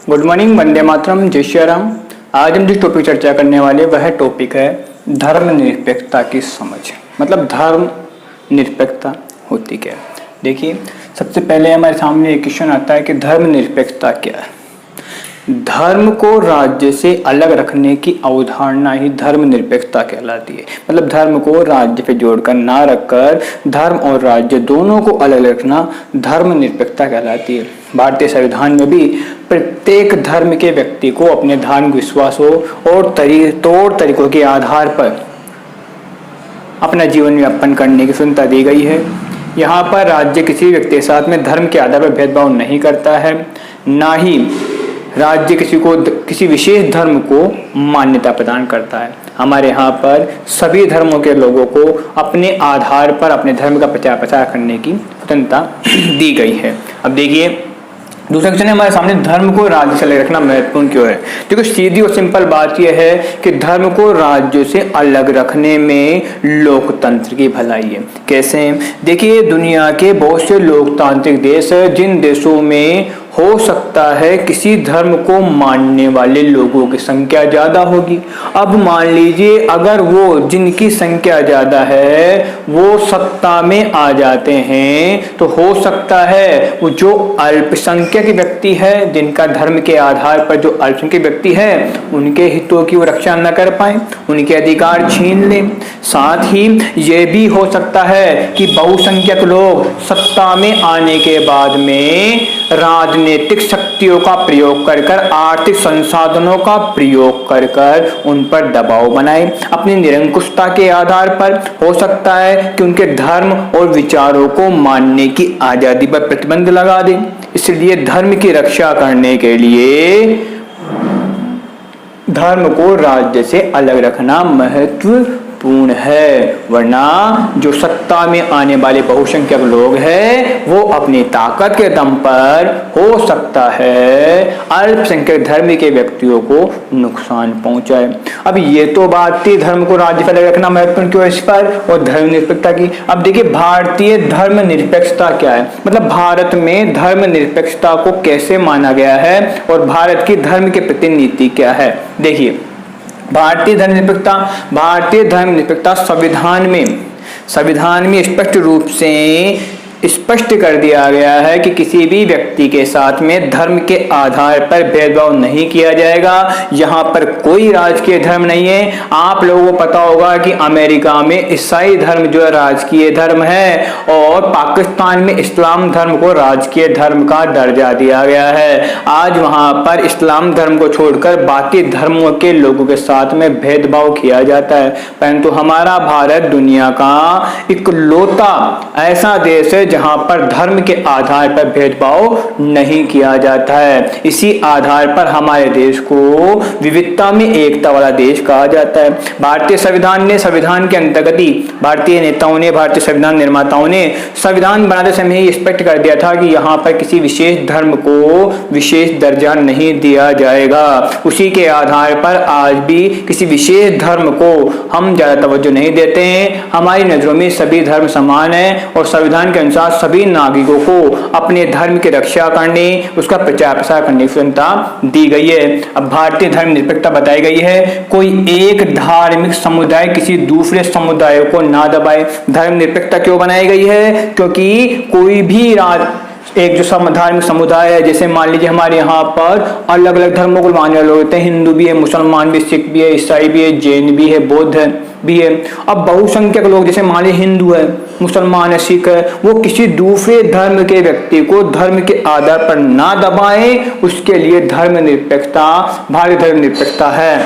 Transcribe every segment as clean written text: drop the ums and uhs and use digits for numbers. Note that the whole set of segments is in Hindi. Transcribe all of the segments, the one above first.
गुड मॉर्निंग, वंदे मातरम, जय श्री राम। आज हम जिस टॉपिक चर्चा करने वाले वह टॉपिक है धर्मनिरपेक्षता की समझ। मतलब धर्म निरपेक्षता होती क्या है। देखिए, सबसे पहले हमारे सामने एक क्वेश्चन आता है कि धर्मनिरपेक्षता क्या है। धर्म को राज्य से अलग रखने की अवधारणा ही धर्मनिरपेक्षता कहलाती है। मतलब धर्म को राज्य पे जोड़कर ना रखकर धर्म और राज्य दोनों को अलग रखना धर्मनिरपेक्षता कहलाती है। भारतीय संविधान में भी प्रत्येक धर्म के व्यक्ति को अपने धार्मिक विश्वासों और तौर तरीकों के आधार पर अपना जीवन यापन करने की स्वतंत्रता दी गई है। यहाँ पर राज्य किसी व्यक्ति के साथ में धर्म के आधार पर भेदभाव नहीं करता है, ना ही राज्य किसी विशेष धर्म को मान्यता प्रदान करता है। हमारे यहाँ पर सभी धर्मों के लोगों को अपने आधार पर अपने धर्म का प्रचार प्रसार करने की स्वतंत्रता दी गई है। अब देखिए, दूसरा क्वेश्चन है हमारे सामने, धर्म को राज्य से अलग रखना महत्वपूर्ण क्यों है। देखो, सीधी और सिंपल बात यह है कि धर्म को राज्य से अलग रखने में लोकतंत्र की भलाई है। कैसे? देखिए, दुनिया के बहुत से लोकतांत्रिक देश है जिन देशों में हो सकता है किसी धर्म को मानने वाले लोगों की संख्या ज्यादा होगी। अब मान लीजिए, अगर वो जिनकी संख्या ज्यादा है वो सत्ता में आ जाते हैं तो हो सकता है वो जो अल्पसंख्यक व्यक्ति है, जिनका धर्म के आधार पर जो अल्पसंख्यक व्यक्ति है, उनके हितों की वो रक्षा न कर पाए, उनके अधिकार छीन ले। साथ ही ये भी हो सकता है कि बहुसंख्यक लोग सत्ता में आने के बाद में राजनीतिक शक्तियों का प्रयोग कर आर्थिक संसाधनों का प्रयोग कर उन पर दबाव बनाए। अपनी निरंकुशता के आधार पर हो सकता है कि उनके धर्म और विचारों को मानने की आजादी पर प्रतिबंध लगा दे। इसलिए धर्म की रक्षा करने के लिए धर्म को राज्य से अलग रखना महत्वपूर्ण है, वरना जो सत्ता में आने वाले बहुसंख्यक लोग हैं वो अपनी ताकत के दम पर हो सकता है अल्पसंख्यक धर्म के व्यक्तियों को नुकसान पहुंचाए। अब ये तो बात थी धर्म को राज्य से अलग रखना महत्वपूर्ण क्यों इस पर, और धर्मनिरपेक्षता की। अब देखिए, भारतीय धर्मनिरपेक्षता क्या है। मतलब भारत में धर्मनिरपेक्षता को कैसे माना गया है और भारत की धर्म के प्रति नीति क्या है। देखिए, भारतीय धर्मनिरपेक्षता संविधान में स्पष्ट रूप से स्पष्ट कर दिया गया है कि किसी भी व्यक्ति के साथ में धर्म के आधार पर भेदभाव नहीं किया जाएगा। यहाँ पर कोई राजकीय धर्म नहीं है। आप लोगों को पता होगा कि अमेरिका में ईसाई धर्म जो है राजकीय धर्म है और पाकिस्तान में इस्लाम धर्म को राजकीय धर्म का दर्जा दिया गया है। आज वहाँ पर इस्लाम धर्म को छोड़कर बाकी धर्मों के लोगों के साथ में भेदभाव किया जाता है, परंतु हमारा भारत दुनिया का इकलौता ऐसा देश है जहां पर धर्म के आधार पर भेदभाव नहीं किया जाता है। इसी आधार पर हमारे देश को विविधता में एकता वाला देश कहा जाता है। भारतीय संविधान के अंतर्गत ही भारतीय नेताओं ने, भारतीय संविधान निर्माताओं ने संविधान बनाते समय ही स्पष्ट कर दिया था कि यहाँ पर किसी विशेष धर्म को विशेष दर्जा नहीं दिया जाएगा। उसी के आधार पर आज भी किसी विशेष धर्म को हम ज्यादा तवज्जो नहीं देते हैं। हमारी नजरों में सभी धर्म समान है और संविधान के अनुसार सभी नागरिकों को अपने धर्म की रक्षा करने, उसका प्रचार प्रसार करने की स्वतंत्रता दी गई है। अब भारतीय धर्मनिरपेक्षता बताई गई है, कोई एक धार्मिक समुदाय किसी दूसरे समुदाय को ना दबाए। धर्मनिरपेक्षता क्यों बनाई गई है? क्योंकि कोई भी एक जो धार्मिक समुदाय है, जैसे मान लीजिए हमारे यहाँ पर अलग अलग धर्मों को मानने वाले लोग होते हैं, हिंदू भी है, मुसलमान भी, सिख भी है, ईसाई भी है, जैन भी है, बौद्ध भी है। अब बहुसंख्यक लोग जैसे मान लीजिए हिंदू है, मुसलमान है, सिख है, वो किसी दूसरे धर्म के व्यक्ति को धर्म के आधार पर ना दबाए, उसके लिए धर्मनिरपेक्षता, भारतीय धर्मनिरपेक्षता है।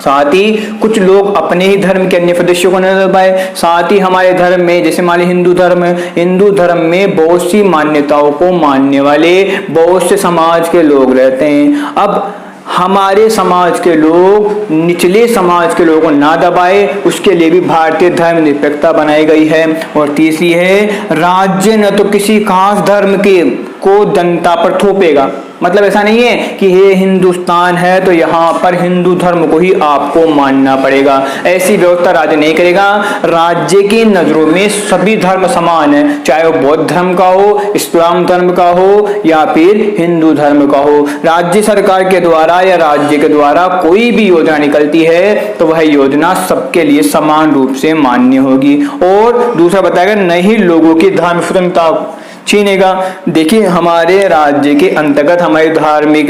साथ ही कुछ लोग अपने ही धर्म के अन्य सदस्यों को न दबाए। साथ ही हमारे धर्म में, जैसे मान लीजिए हिंदू धर्म है, हिंदू धर्म में बहुत सी मान्यताओं को मानने वाले बहुत से समाज के लोग रहते हैं। अब हमारे समाज के लोग निचले समाज के लोगों को ना दबाए, उसके लिए भी भारतीय धर्मनिरपेक्षता बनाई गई है। और तीसरी है, राज्य न तो किसी खास धर्म के को जनता पर थोपेगा। मतलब ऐसा नहीं है कि ये हिंदुस्तान है तो यहाँ पर हिंदू धर्म को ही आपको मानना पड़ेगा, ऐसी व्यवस्था राज्य नहीं करेगा। राज्य की नजरों में सभी धर्म समान है, चाहे वो बौद्ध धर्म का हो, इस्लाम धर्म का हो या फिर हिंदू धर्म का हो। राज्य सरकार के द्वारा या राज्य के द्वारा कोई भी योजना निकलती है तो वह योजना सबके लिए समान रूप से मान्य होगी। और दूसरा बताएगा नहीं लोगों की धार्मिक स्वतंत्रता छीनेगा। देखिए हमारे राज्य के अंतर्गत हमारी धार्मिक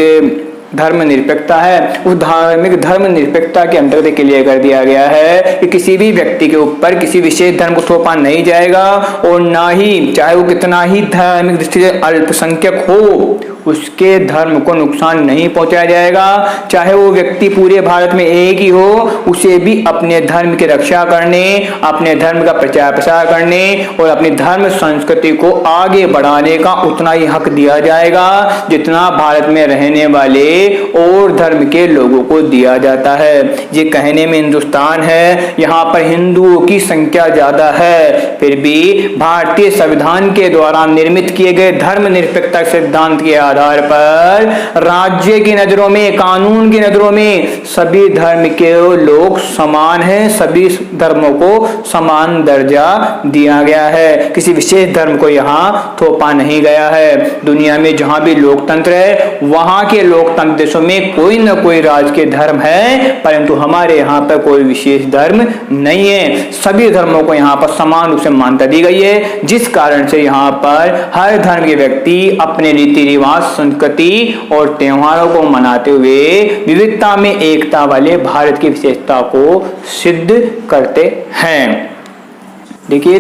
धर्म निरपेक्षता है, उस धार्मिक धर्म निरपेक्षता के अंतर्गत क्लियर कर दिया गया है कि किसी भी व्यक्ति के ऊपर किसी विशेष धर्म को थोपा नहीं जाएगा और ना ही चाहे वो कितना ही धार्मिक दृष्टि से अल्पसंख्यक हो उसके धर्म को नुकसान नहीं पहुंचाया जाएगा। चाहे वो व्यक्ति पूरे भारत में एक ही हो, उसे भी अपने धर्म की रक्षा करने, अपने धर्म का प्रचार प्रसार करने और अपनी धर्म संस्कृति को आगे बढ़ाने का उतना ही हक दिया जाएगा जितना भारत में रहने वाले और धर्म के लोगों को दिया जाता है। ये कहने में हिंदुस्तान है, यहाँ पर हिंदुओं की संख्या ज्यादा है, फिर भी भारतीय संविधान के द्वारा निर्मित किए गए धर्म निरपेक्षता सिद्धांत के आधार पर राज्य की नजरों में, कानून की नजरों में सभी धर्म के लोग समान हैं, सभी धर्मों को समान दर्जा दिया गया है, किसी विशेष धर्म को यहाँ थोपा नहीं गया है। दुनिया में जहां भी लोकतंत्र है वहां के लोकतंत्र देशों में कोई न कोई राज के धर्म है, परंतु हमारे यहाँ पर कोई विशेष धर्म नहीं है। सभी धर्मों को यहाँ पर समान रूप से मान्यता दी गई है, जिस कारण से यहाँ पर हर धर्म के व्यक्ति अपने रीति रिवाज, संस्कृति और त्योहारों को मनाते हुए विविधता में एकता वाले भारत की विशेषता को सिद्ध करते हैं। देखिए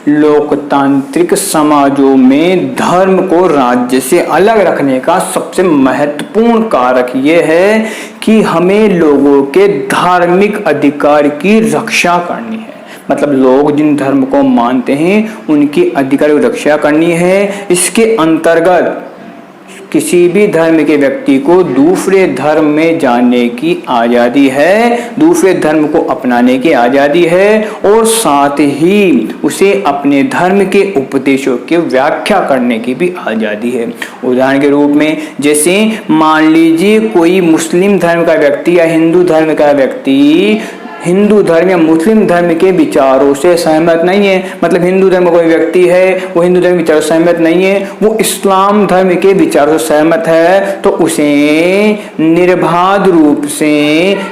लोकतांत्रिक समाजों में धर्म को राज्य से अलग रखने का सबसे महत्वपूर्ण कारक यह है कि हमें लोगों के धार्मिक अधिकार की रक्षा करनी है। मतलब लोग जिन धर्म को मानते हैं उनके अधिकार की रक्षा करनी है। इसके अंतर्गत किसी भी धर्म के व्यक्ति को दूसरे धर्म में जाने की आज़ादी है, दूसरे धर्म को अपनाने की आज़ादी है और साथ ही उसे अपने धर्म के उपदेशों की व्याख्या करने की भी आज़ादी है। उदाहरण के रूप में जैसे मान लीजिए कोई मुस्लिम धर्म का व्यक्ति या हिंदू धर्म का व्यक्ति हिंदू धर्म या मुस्लिम धर्म के विचारों से सहमत नहीं है, मतलब हिंदू धर्म कोई व्यक्ति है वो हिंदू धर्म के विचारों से सहमत नहीं है, वो इस्लाम धर्म के विचारों से सहमत है, तो उसे निर्बाध रूप से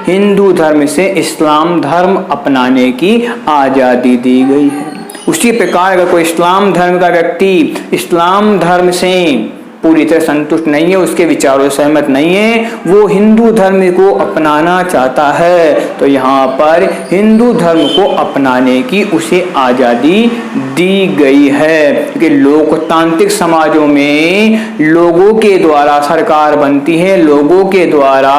हिंदू धर्म से इस्लाम धर्म अपनाने की आज़ादी दी गई है। उसी प्रकार अगर कोई इस्लाम धर्म का व्यक्ति इस्लाम धर्म से पूरी तरह संतुष्ट नहीं है, उसके विचारों से सहमत नहीं है, वो हिंदू धर्म को अपनाना चाहता है, तो यहाँ पर हिंदू धर्म को अपनाने की उसे आज़ादी दी गई है। क्योंकि लोकतांत्रिक समाजों में लोगों के द्वारा सरकार बनती है, लोगों के द्वारा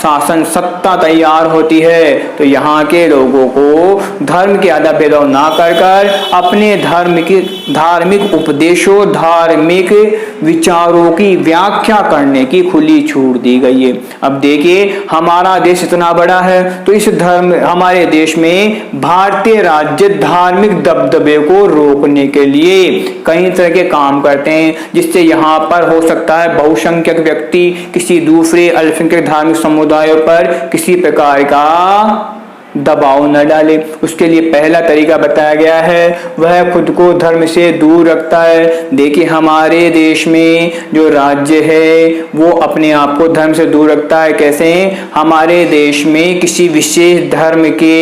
शासन सत्ता तैयार होती है, तो यहाँ के लोगों को धर्म के आधार भेदभाव ना कर अपने धर्म की धार्मिक उपदेशों, धार्मिक विचारों की व्याख्या करने की खुली छूट दी गई है। अब देखिए हमारा देश इतना बड़ा है तो इस हमारे देश में भारतीय राज्य धार्मिक दबदबे को रोकने के लिए कई तरह के काम करते हैं, जिससे यहाँ पर हो सकता है बहुसंख्यक व्यक्ति किसी दूसरे अल्पसंख्यक धार्मिक समुदायों पर किसी प्रकार का दबाव न डाले। उसके लिए पहला तरीका बताया गया है वह खुद को धर्म से दूर रखता है। देखिए हमारे देश में जो राज्य है वो अपने आप को धर्म से दूर रखता है। कैसे? हमारे देश में किसी विशेष धर्म के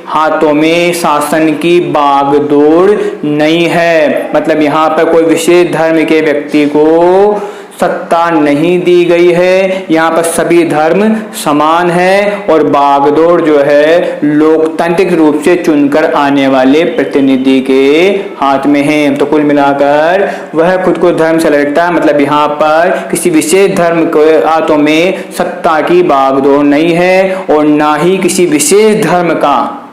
हाथों में शासन की बागडोर नहीं है, मतलब यहाँ पर कोई विशेष धर्म के व्यक्ति को सत्ता नहीं दी गई है, यहाँ पर सभी धर्म समान है और बागडोर जो है लोकतांत्रिक रूप से चुनकर आने वाले प्रतिनिधि के हाथ में है। तो कुल मिलाकर वह खुद को धर्म से रखता है, मतलब यहाँ पर किसी विशेष धर्म के हाथों में सत्ता की बागडोर नहीं है और ना ही किसी विशेष धर्म का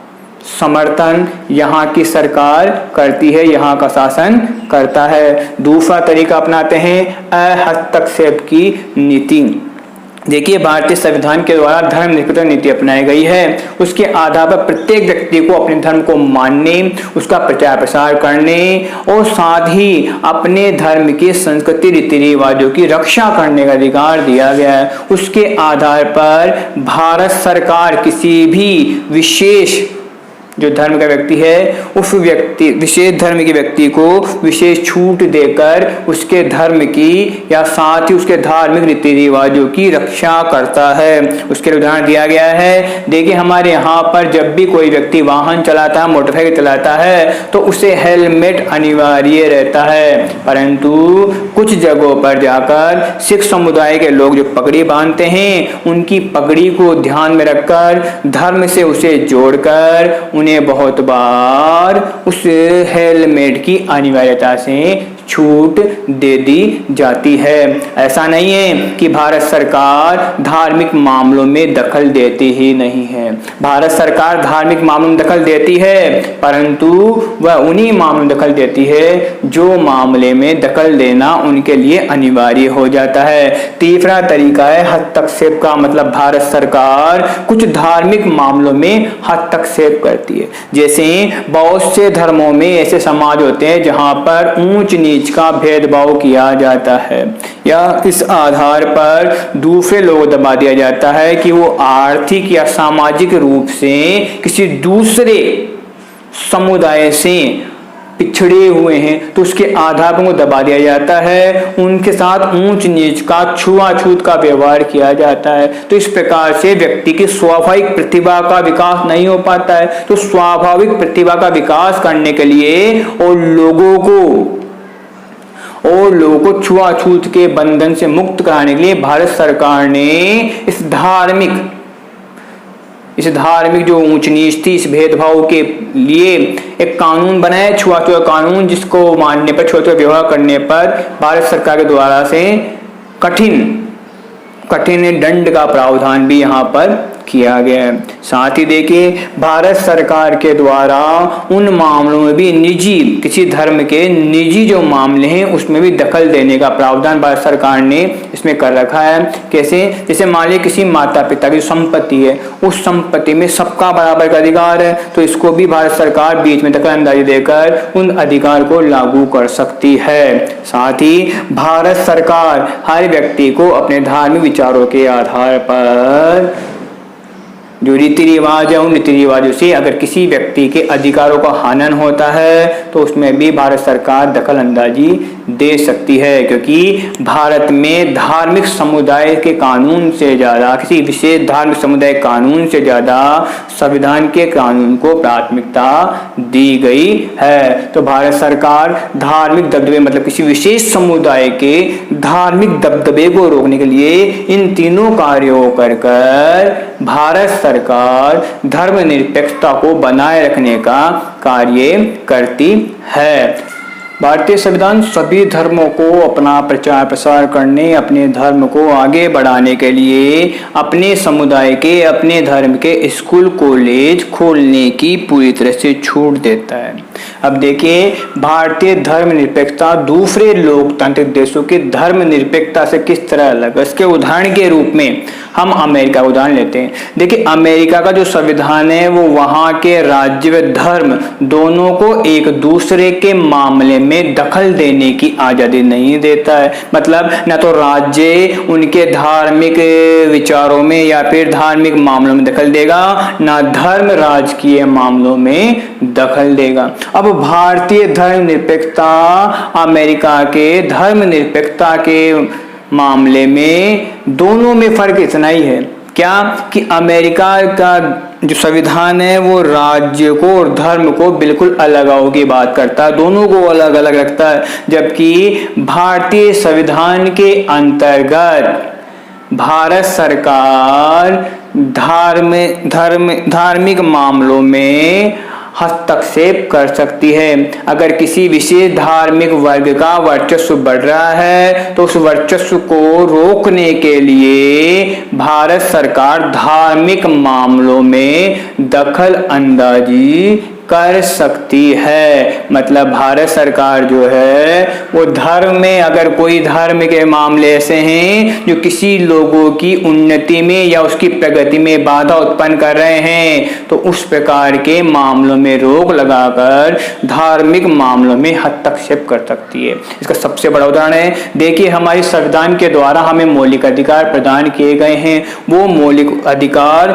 समर्थन यहाँ की सरकार करती है, यहाँ का शासन करता है। दूसरा तरीका अपनाते हैं अहस्तक्षेप की नीति। देखिए, भारतीय संविधान के द्वारा धर्मनिरपेक्ष नीति अपनाई गई है। उसके आधार पर प्रत्येक व्यक्ति को अपने धर्म को मानने, उसका प्रचार प्रसार करने और साथ ही अपने धर्म की संस्कृति रीति रिवाजों की रक्षा करने का अधिकार दिया गया है। उसके आधार पर भारत सरकार किसी भी विशेष जो धर्म का व्यक्ति है उस व्यक्ति विशेष धर्म के व्यक्ति को विशेष छूट देकर उसके धर्म की या साथ ही उसके धार्मिक रीति रिवाजों की रक्षा करता है। उसके लिए उदाहरण दिया गया है। देखिए, हमारे यहाँ पर जब भी कोई व्यक्ति वाहन चलाता है, मोटरसाइकिल चलाता है, तो उसे हेलमेट अनिवार्य रहता है। परंतु कुछ जगहों पर जाकर सिख समुदाय के लोग जो पगड़ी बांधते हैं, उनकी पगड़ी को ध्यान में रखकर धर्म से उसे जोड़कर उन्हें बहुत बार उस हेलमेट की अनिवार्यता से छूट दे दी जाती है। ऐसा नहीं है कि भारत सरकार धार्मिक मामलों में दखल देती ही नहीं है। भारत सरकार धार्मिक मामलों में दखल देती है, परंतु वह उन्हीं मामलों में दखल देती है जो मामले में दखल देना उनके लिए अनिवार्य हो जाता है। तीसरा तरीका है हस्तक्षेप का, मतलब भारत सरकार कुछ धार्मिक मामलों में हस्तक्षेप करती है। जैसे बहुत से धर्मों में ऐसे समाज होते हैं जहां पर ऊंच नीच का भेदभाव किया जाता है, या इस आधार पर दूसरे लोगों दबा दिया जाता है कि वो आर्थिक या सामाजिक रूप से किसी दूसरे समुदाय से पिछड़े हुए हैं, तो उसके आधार पर उनको दबा दिया जाता है। उनके साथ ऊंच नीच का छुआछूत का व्यवहार किया जाता है। तो इस प्रकार से व्यक्ति की स्वाभाविक प्रतिभा का विकास नहीं हो पाता है। तो स्वाभाविक प्रतिभा का विकास करने के लिए और लोगों को छुआछूत के बंधन से मुक्त कराने के लिए भारत सरकार ने इस धार्मिक जो ऊंच नीच थी, इस भेदभाव के लिए एक कानून बनाया, छुआछूत कानून, जिसको मानने पर, छुआछूत व्यवहार करने पर भारत सरकार के द्वारा से कठिन दंड का प्रावधान भी यहाँ पर किया गया है। साथ ही देखिए, भारत सरकार के द्वारा उन मामलों में भी किसी धर्म के निजी जो मामले हैं उसमें भी दखल देने का प्रावधान भारत सरकार ने इसमें कर रखा है। कैसे? जैसे मान लीजिए किसी माता पिता की संपत्ति है, उस संपत्ति में सबका बराबर का अधिकार है, तो इसको भी भारत सरकार बीच में दखल अंदाजी देकर उन अधिकार को लागू कर सकती है। साथ ही भारत सरकार हर व्यक्ति को अपने धार्मिक विचारों के आधार पर जो रीति रिवाज है, उन रीति रिवाजों से अगर किसी व्यक्ति के अधिकारों का हनन होता है तो उसमें भी भारत सरकार दखल अंदाजी दे सकती है। क्योंकि भारत में धार्मिक समुदाय के कानून से ज़्यादा, किसी विशेष धार्मिक समुदाय कानून से ज़्यादा संविधान के कानून को प्राथमिकता दी गई है। तो भारत सरकार धार्मिक दबदबे, मतलब किसी विशेष समुदाय के धार्मिक दबदबे को रोकने के लिए इन तीनों कार्यों कर भारत सरकार धर्मनिरपेक्षता को बनाए रखने का कार्य करती है। भारतीय संविधान सभी धर्मों को अपना प्रचार प्रसार करने, अपने धर्म को आगे बढ़ाने के लिए अपने समुदाय के, अपने धर्म के स्कूल कॉलेज खोलने की पूरी तरह से छूट देता है। अब देखिए, भारतीय धर्मनिरपेक्षता दूसरे लोकतांत्रिक देशों की धर्मनिरपेक्षता से किस तरह अलग है। इसके उदाहरण के रूप में हम अमेरिका का उदाहरण लेते हैं। देखिए, अमेरिका का जो संविधान है वो वहाँ के राज्य व धर्म दोनों को एक दूसरे के मामले में दखल देने की आज़ादी नहीं देता है। मतलब न तो राज्य उनके धार्मिक विचारों में या फिर धार्मिक मामलों में दखल देगा, न धर्म राजकीय मामलों में दखल देगा। अब भारतीय धर्मनिरपेक्षता अमेरिका के धर्मनिरपेक्षता के मामले में दोनों में फर्क इतना ही है, क्या कि अमेरिका का जो संविधान है वो राज्य को और धर्म को बिल्कुल अलगाव की बात करता है, दोनों को अलग अलग रखता है। जबकि भारतीय संविधान के अंतर्गत भारत सरकार धार्मिक मामलों में हस्तक्षेप कर सकती है। अगर किसी विशेष धार्मिक वर्ग का वर्चस्व बढ़ रहा है तो उस वर्चस्व को रोकने के लिए भारत सरकार धार्मिक मामलों में दखल अंदाजी कर सकती है। मतलब भारत सरकार जो है वो धर्म में, अगर कोई धर्म के मामले ऐसे हैं जो किसी लोगों की उन्नति में या उसकी प्रगति में बाधा उत्पन्न कर रहे हैं, तो उस प्रकार के मामलों में रोक लगाकर धार्मिक मामलों में हस्तक्षेप कर सकती है। इसका सबसे बड़ा उदाहरण है, देखिए हमारे संविधान के द्वारा हमें मौलिक अधिकार प्रदान किए गए हैं। वो मौलिक अधिकार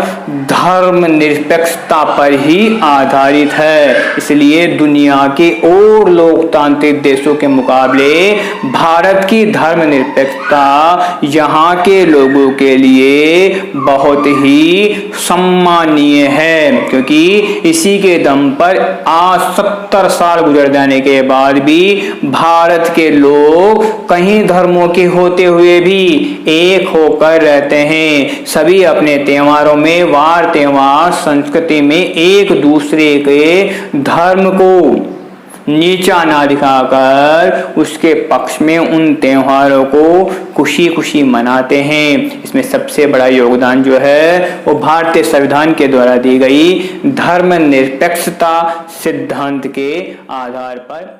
धर्म निरपेक्षता पर ही आधारित है। इसलिए दुनिया के और लोकतांत्रिक देशों के मुकाबले भारत की धर्म निरपेक्षता यहाँ के लोगों के लिए बहुत ही सम्मानीय है, क्योंकि इसी के दम पर आज 70 साल गुजर जाने के बाद भी भारत के लोग कई धर्मों के होते हुए भी एक होकर रहते हैं। सभी अपने त्योहारों में, वार त्योहार संस्कृति में एक दूसरे के धर्म को नीचा ना दिखाकर उसके पक्ष में उन त्योहारों को खुशी खुशी मनाते हैं। इसमें सबसे बड़ा योगदान जो है वो भारतीय संविधान के द्वारा दी गई धर्म निरपेक्षता सिद्धांत के आधार पर